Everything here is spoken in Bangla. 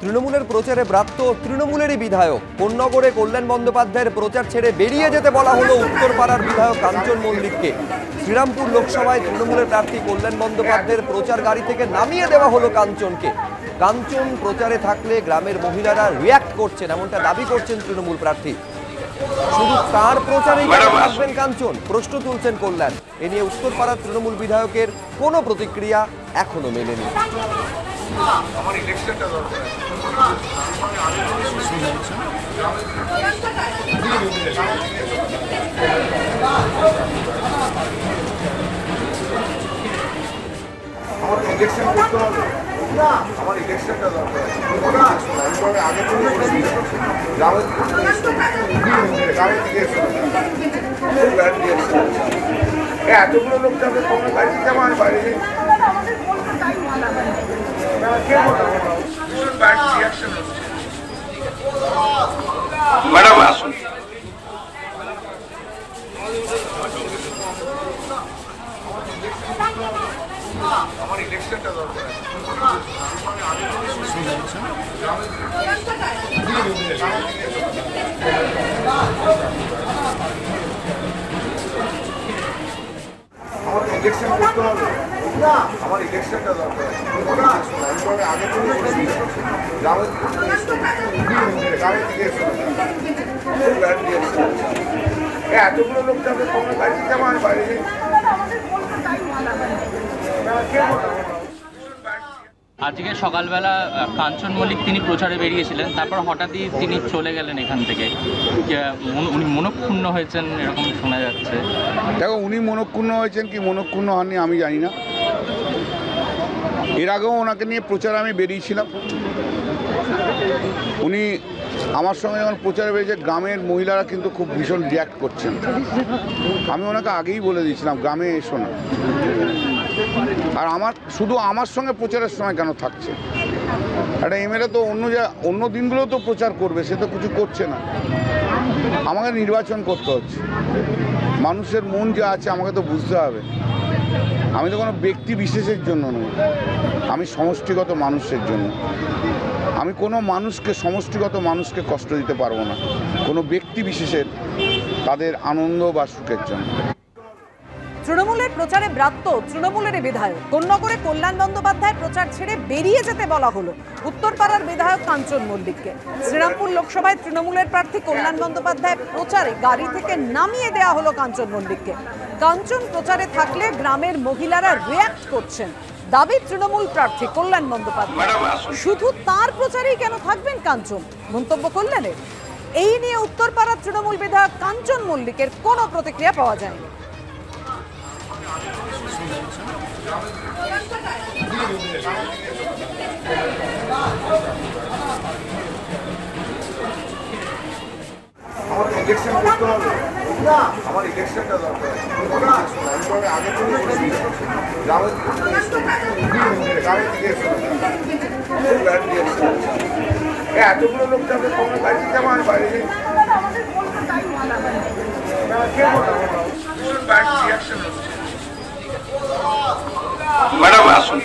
তৃণমূলের প্রচারে ব্রাত্য তৃণমূলেরই বিধায়ক। কোন্নগরে কল্যাণ বন্দ্যোপাধ্যায়ের প্রচার ছেড়ে বেরিয়ে যেতে বলা হলো উত্তরপাড়ার বিধায়ক কাঞ্চন মল্লিককে। শ্রীরামপুর লোকসভায় তৃণমূলের প্রার্থী কল্যাণ বন্দ্যোপাধ্যায়ের প্রচার গাড়ি থেকে নামিয়ে দেওয়া হলো কাঞ্চনকে। কাঞ্চন প্রচারে থাকলে গ্রামের মহিলারা রিয়্যাক্ট করছেন, এমনটা দাবি করছেন তৃণমূল প্রার্থী। শুধু তার প্রচারেই আসবেন কাঞ্চন, প্রশ্ন তুলছেন কল্যাণ। এ নিয়ে উত্তরপাড়ার তৃণমূল বিধায়কের কোনো প্রতিক্রিয়া এখনো মেলেনি। আমার ইলেকশনটা দরকার। আমার ইলেকশন করতে হবে, আমার ইলেকশনটা দরকার। আগে এতগুলো লোক যাবে কোনো গাড়ি আমার বাইরে ম্যাডাম আসুন। আমার ইলেকশনটা দরকার। আমার ইলেকশন করতে হবে, আমার ইলেকশনটা দরকার। আগে এতগুলো লোক যাবে কোনো গাড়ি আমার বাইরে আজকে সকালবেলা কাঞ্চন মল্লিক তিনি প্রচারে বেরিয়েছিলেন, তারপর হঠাৎই তিনি চলে গেলেন এখান থেকে। উনি মনক্ষুণ্ণ হয়েছেন এরকম শোনা যাচ্ছে। দেখো, উনি মনক্ষুণ্ণ হয়েছেন কি মনক্ষুণ্ণ হননি আমি জানি না। এর আগেও ওনাকে নিয়ে প্রচারে আমি বেরিয়েছিলাম। উনি আমার সঙ্গে যখন প্রচারে বেরিয়েছে গ্রামের মহিলারা কিন্তু খুব ভীষণ রিয়্যাক্ট করছেন। আমি ওনাকে আগেই বলে দিয়েছিলাম গ্রামে এসো না। আর শুধু আমার সঙ্গে প্রচারের সময় কেন থাকছে? একটা এমএলএ তো অন্য দিনগুলো তো প্রচার করবে, সে তো কিছু করছে না। আমাকে নির্বাচন করতে হচ্ছে, মানুষের মন যা আছে আমাকে তো বুঝতে হবে। আমি তো কোনো ব্যক্তি বিশেষের জন্য নই, আমি সমষ্টিগত মানুষের জন্য। আমি কোনো সমষ্টিগত মানুষকে কষ্ট দিতে পারবো না, কোনো ব্যক্তি বিশেষের তাদের আনন্দ বা সুখের জন্য। তৃণমূলের প্রচারে ব্রাত্য তৃণমূলেরই বিধায়ক। কোন্নগরে কল্যাণ বন্দ্যোপাধ্যায়ের প্রচার ছেড়ে বেরিয়ে যেতে বলা হলো উত্তরপাড়ার বিধায়ক কাঞ্চন মল্লিককে। শ্রীরামপুর লোকসভায় তৃণমূলের প্রার্থী কল্যাণ বন্দ্যোপাধ্যায়ের প্রচারে গাড়ি থেকে নামিয়ে দেওয়া হলো কাঞ্চন মল্লিককে। কাঞ্চন প্রচারে থাকলে গ্রামের মহিলারা রিয়্যাক্ট করছেন, দাবি তৃণমূল প্রার্থী কল্যাণ বন্দ্যোপাধ্যায়। শুধু তার প্রচারেই কেন থাকবেন কাঞ্চন, মন্তব্য কল্যাণের। এই নিয়ে উত্তরপাড়ার তৃণমূল বিধায়ক কাঞ্চন মল্লিকের কোনো প্রতিক্রিয়া পাওয়া যায়নি। আমার ইলেকশন করতে হবে, আমার ইলেকশনটা দরকার। আগে এতগুলো লোক যাবে কোনো গাড়ি আমার বাইরে ম্যাডাম আসুন।